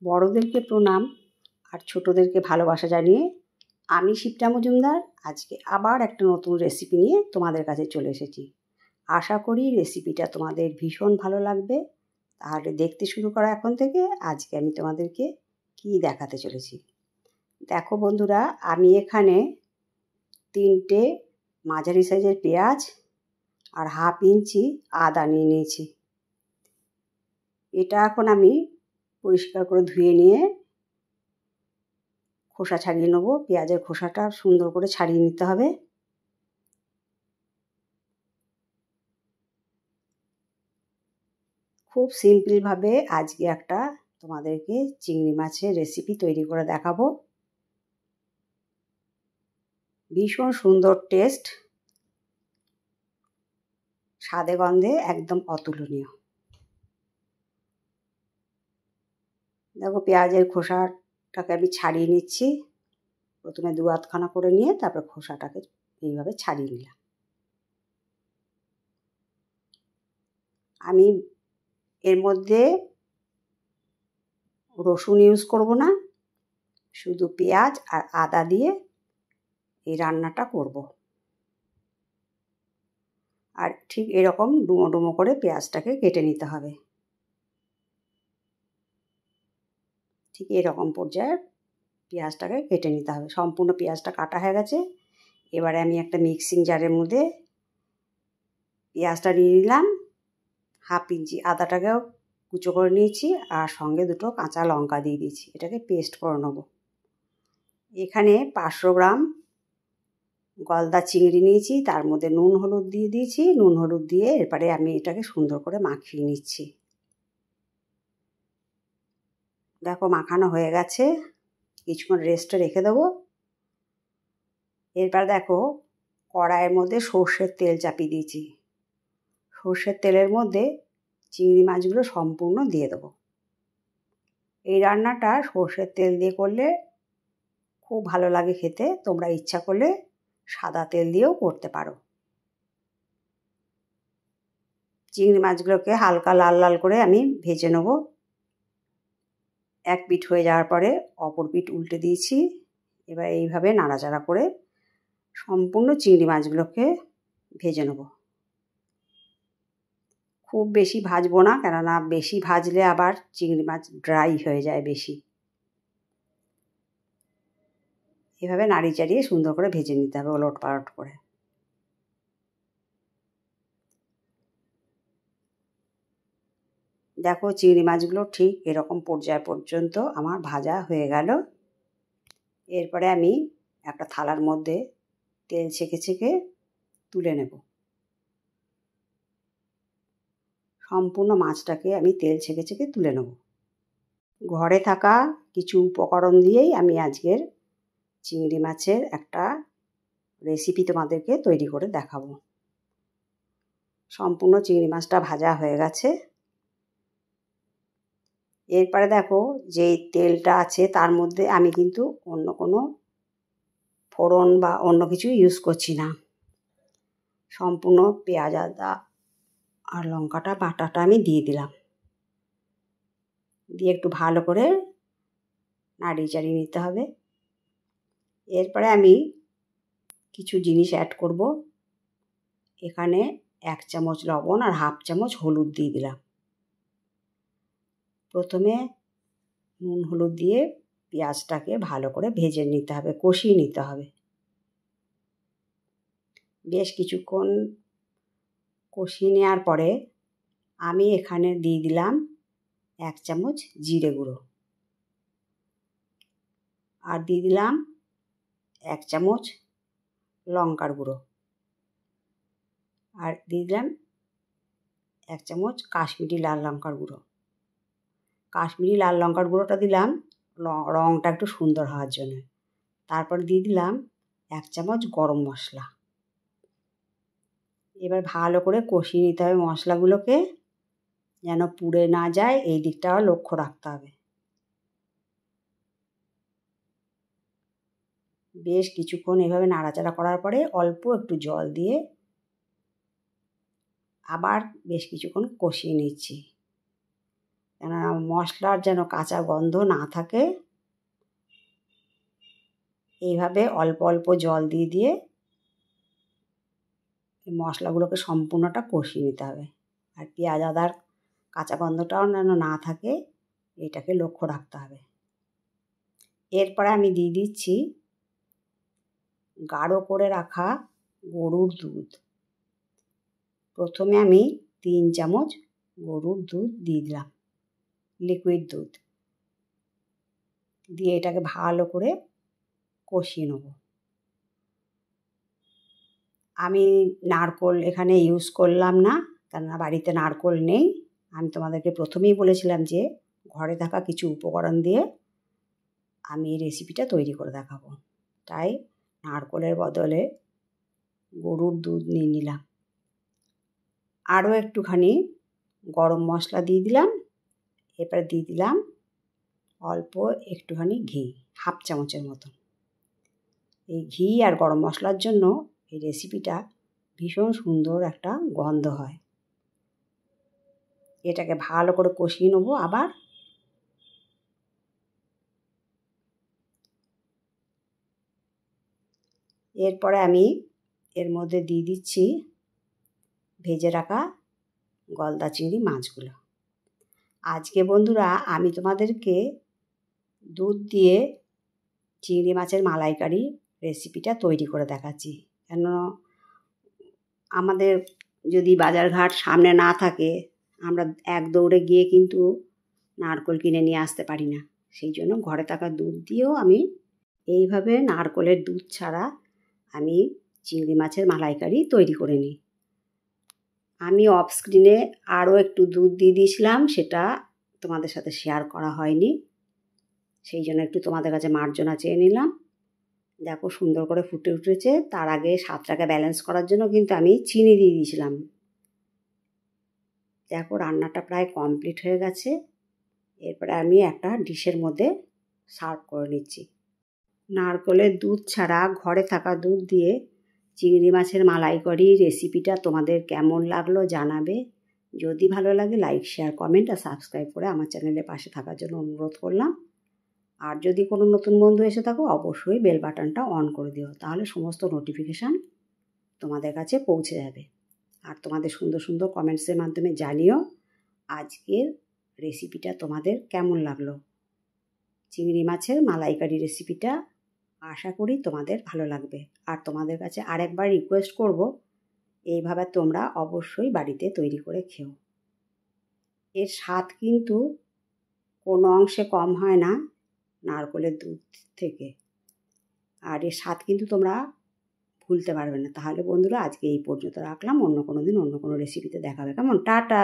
বড়দেরকে প্রণাম আর ছোটদেরকে ভালোবাসা জানিয়ে আমি শিপ্রা মজুমদার আজকে আবার একটা নতুন রেসিপি নিয়ে তোমাদের কাছে চলে এসেছি। আশা করি রেসিপিটা তোমাদের ভীষণ ভালো লাগবে। তাহলে দেখতে শুরু করো এখন থেকে। আজকে আমি তোমাদেরকে কি দেখাতে চলেছি। দেখো বন্ধুরা, আমি এখানে 3টে মাঝারি সাইজের পেঁয়াজ আর 1/2 ইঞ্চি আদা নিয়ে নিয়েছি। এটা এখন আমি পরিষ্কার করে ধুয়ে নিয়ে খোসা ছাড়িয়ে নেবো। পেঁয়াজের খোসাটা সুন্দর করে ছাড়িয়ে নিতে হবে। খুব সিম্পলভাবে আজকে একটা তোমাদেরকে চিংড়ি মাছের রেসিপি তৈরি করে দেখাবো। ভীষণ সুন্দর টেস্ট, স্বাদে গন্ধে একদম অতুলনীয়। দেখো, পেঁয়াজের খোসাটাকে আমি ছাড়িয়ে নিচ্ছি। প্রথমে 2 হাতখানা করে নিয়ে তারপর খোসাটাকে এইভাবে ছাড়িয়ে নিলাম। আমি এর মধ্যে রসুন ইউজ করব না, শুধু পেঁয়াজ আর আদা দিয়ে এই রান্নাটা করব। আর ঠিক এরকম ডুমো ডুমো করে পেঁয়াজটাকে কেটে নিতে হবে। ঠিক এরকম পর্যায়ে পেঁয়াজটাকে কেটে নিতে হবে। সম্পূর্ণ পেঁয়াজটা কাটা হয়ে গেছে। এবারে আমি একটা মিক্সিং জারের মধ্যে পেঁয়াজটা নিয়ে নিলাম, 1/2 ইঞ্চি আদাটাকেও কুচো করে নিয়েছি আর সঙ্গে 2টো কাঁচা লঙ্কা দিয়ে দিয়েছি। এটাকে পেস্ট করে নেব। এখানে 500 গ্রাম গলদা চিংড়ি নিয়েছি, তার মধ্যে নুন হলুদ দিয়ে দিয়েছি। নুন হলুদ দিয়ে এরপরে আমি এটাকে সুন্দর করে মাখিয়ে নিচ্ছি। দেখো, মাখানো হয়ে গেছে। কিছুক্ষণ রেস্টে রেখে দেবো। এরপর দেখো, কড়াইয়ের মধ্যে সর্ষের তেল চাপিয়ে দিয়েছি। সর্ষের তেলের মধ্যে চিংড়ি মাছগুলো সম্পূর্ণ দিয়ে দেবো। এই রান্নাটা সর্ষের তেল দিয়ে করলে খুব ভালো লাগে খেতে। তোমরা ইচ্ছা করলে সাদা তেল দিয়েও করতে পারো। চিংড়ি মাছগুলোকে হালকা লাল লাল করে আমি ভেজে নেব। এক পিঠ হয়ে যাওয়ার পরে অপর পিঠ উল্টে দিয়েছি। এবার এইভাবে নাড়াচাড়া করে সম্পূর্ণ চিংড়ি মাছগুলোকে ভেজে নেব। খুব বেশি ভাজবো না, কেননা বেশি ভাজলে আবার চিংড়ি মাছ ড্রাই হয়ে যায় বেশি। এভাবে নাড়ি চাড়িয়ে সুন্দর করে ভেজে নিতে হবে, ওলট পালট করে। দেখো, চিংড়ি মাছগুলো ঠিক এরকম পর্যায় পর্যন্ত আমার ভাজা হয়ে গেল। এরপরে আমি একটা থালার মধ্যে তেল ছেঁকে ছেঁকে তুলে নেব। সম্পূর্ণ মাছটাকে আমি তেল ছেঁকে ছেঁকে তুলে নেব। ঘরে থাকা কিছু উপকরণ দিয়েই আমি আজকের চিংড়ি মাছের একটা রেসিপি তোমাদেরকে তৈরি করে দেখাবো। সম্পূর্ণ চিংড়ি মাছটা ভাজা হয়ে গেছে। এরপরে দেখো, যেই তেলটা আছে তার মধ্যে আমি কিন্তু অন্য কোনো ফোড়ন বা অন্য কিছু ইউজ করছি না। সম্পূর্ণ পেঁয়াজ আদা আর লঙ্কাটা বাটাটা আমি দিয়ে দিলাম। দিয়ে একটু ভালো করে নাড়িয়ে চাড়িয়ে নিতে হবে। এরপরে আমি কিছু জিনিস অ্যাড করব। এখানে 1 চামচ লবণ আর 1/2 চামচ হলুদ দিয়ে দিলাম। প্রথমে নুন হলুদ দিয়ে পেঁয়াজটাকে ভালো করে ভেজে নিতে হবে, কষিয়ে নিতে হবে। বেশ কিছুক্ষণ কষিয়ে নেওয়ার পরে আমি এখানে দিয়ে দিলাম 1 চামচ জিরে গুঁড়ো আর দিয়ে দিলাম 1 চামচ লঙ্কার গুঁড়ো আর দিয়ে দিলাম 1 চামচ কাশ্মীরি লাল লঙ্কার গুঁড়ো। কাশ্মীরি লাল লঙ্কার গুঁড়োটা দিলাম রঙটা একটু সুন্দর হওয়ার জন্য। তারপর দিয়ে দিলাম 1 চামচ গরম মশলা। এবার ভালো করে কষিয়ে নিতে হবে মশলাগুলোকে, যেন পুড়ে না যায়, এই দিকটাও লক্ষ্য রাখতে হবে। বেশ কিছুক্ষণ এভাবে নাড়াচাড়া করার পরে অল্প একটু জল দিয়ে আবার বেশ কিছুক্ষণ কষিয়ে নিচ্ছি। কেননা মশলার যেন কাঁচা গন্ধ না থাকে। এইভাবে অল্প অল্প জল দিয়ে দিয়ে এই মশলাগুলোকে সম্পূর্ণটা কষিয়ে নিতে হবে। আর পেঁয়াজ আদার কাঁচা গন্ধটাও যেন না থাকে, এটাকে লক্ষ্য রাখতে হবে। এরপরে আমি দিয়ে দিচ্ছি গাঢ় করে রাখা গরুর দুধ। প্রথমে আমি 3 চামচ গরুর দুধ দিয়ে দিলাম, লিকুইড দুধ দিয়ে এটাকে ভালো করে কষিয়ে নেব। আমি নারকোল এখানে ইউজ করলাম না, কেননা বাড়িতে নারকোল নেই। আমি তোমাদেরকে প্রথমেই বলেছিলাম যে ঘরে থাকা কিছু উপকরণ দিয়ে আমি এই রেসিপিটা তৈরি করে দেখাবো, তাই নারকোলের বদলে গরুর দুধ নিয়ে নিলাম। আরও একটুখানি গরম মশলা দিয়ে দিলাম। এরপরে দিয়ে দিলাম অল্প একটুখানি ঘি, 1/2 চামচের মতো। এই ঘি আর গরম মশলার জন্য এই রেসিপিটা ভীষণ সুন্দর একটা গন্ধ হয়। এটাকে ভালো করে কষিয়ে নেবো আবার। এরপরে আমি এর মধ্যে দিয়ে দিচ্ছি ভেজে রাখা গলদা চিংড়ি মাছগুলো। আজকে বন্ধুরা আমি তোমাদেরকে দুধ দিয়ে চিংড়ি মাছের মালাইকারি রেসিপিটা তৈরি করে দেখাচ্ছি। কেন আমাদের যদি বাজারঘাট সামনে না থাকে, আমরা এক দৌড়ে গিয়ে কিন্তু নারকোল কিনে নিয়ে আসতে পারি না। সেই জন্য ঘরে থাকা দুধ দিয়েও আমি এইভাবে নারকোলের দুধ ছাড়া আমি চিংড়ি মাছের মালাইকারি তৈরি করে নিই। আমি অফ স্ক্রিনে আরও একটু দুধ দিয়ে দিয়েছিলাম, সেটা তোমাদের সাথে শেয়ার করা হয়নি, সেই জন্য একটু তোমাদের কাছে মার্জনা চেয়ে নিলাম। দেখো সুন্দর করে ফুটে উঠেছে। তার আগে স্বাদটাকে ব্যালেন্স করার জন্য কিন্তু আমি চিনি দিয়ে দিয়েছিলাম। দেখো রান্নাটা প্রায় কমপ্লিট হয়ে গেছে। এরপরে আমি একটা ডিশের মধ্যে সার্ভ করে নিচ্ছি। নারকোলের দুধ ছাড়া ঘরে থাকা দুধ দিয়ে চিংড়ি মাছের মালাইকারি রেসিপিটা তোমাদের কেমন লাগলো জানাবে। যদি ভালো লাগে লাইক, শেয়ার, কমেন্ট আর সাবস্ক্রাইব করে আমার চ্যানেলের পাশে থাকার জন্য অনুরোধ করলাম। আর যদি কোনো নতুন বন্ধু এসে থাকো অবশ্যই বেল বাটনটা অন করে দিও, তাহলে সমস্ত নোটিফিকেশান তোমাদের কাছে পৌঁছে যাবে। আর তোমাদের সুন্দর সুন্দর কমেন্টসের মাধ্যমে জানিও আজকের রেসিপিটা তোমাদের কেমন লাগলো। চিংড়ি মাছের মালাইকারি রেসিপিটা আশা করি তোমাদের ভালো লাগবে। আর তোমাদের কাছে আরেকবার রিকোয়েস্ট করব, এইভাবে তোমরা অবশ্যই বাড়িতে তৈরি করে খেও। এর স্বাদ কিন্তু কোনো অংশে কম হয় না নারকোলের দুধ থেকে, আর এর স্বাদ কিন্তু তোমরা ভুলতে পারবে না। তাহলে বন্ধুরা আজকে এই পর্যন্ত রাখলাম, অন্য কোনো দিন অন্য কোনো রেসিপিতে দেখা হবে। কেমন? টাটা।